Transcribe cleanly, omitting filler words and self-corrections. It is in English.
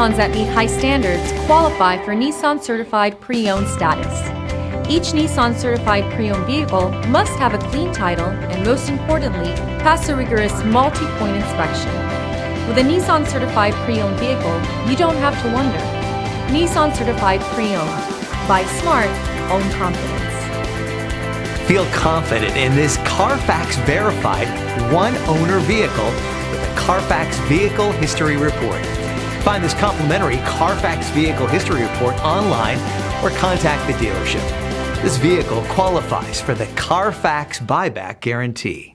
Nissans that meet high standards qualify for Nissan Certified Pre-Owned status. Each Nissan Certified Pre-Owned vehicle must have a clean title and, most importantly, pass a rigorous multi-point inspection. With a Nissan Certified Pre-Owned vehicle, you don't have to wonder. Nissan Certified Pre-Owned. Buy smart, own confidence. Feel confident in this Carfax verified one-owner vehicle with a Carfax Vehicle History Report. Find this complimentary Carfax Vehicle History Report online or contact the dealership. This vehicle qualifies for the Carfax Buyback Guarantee.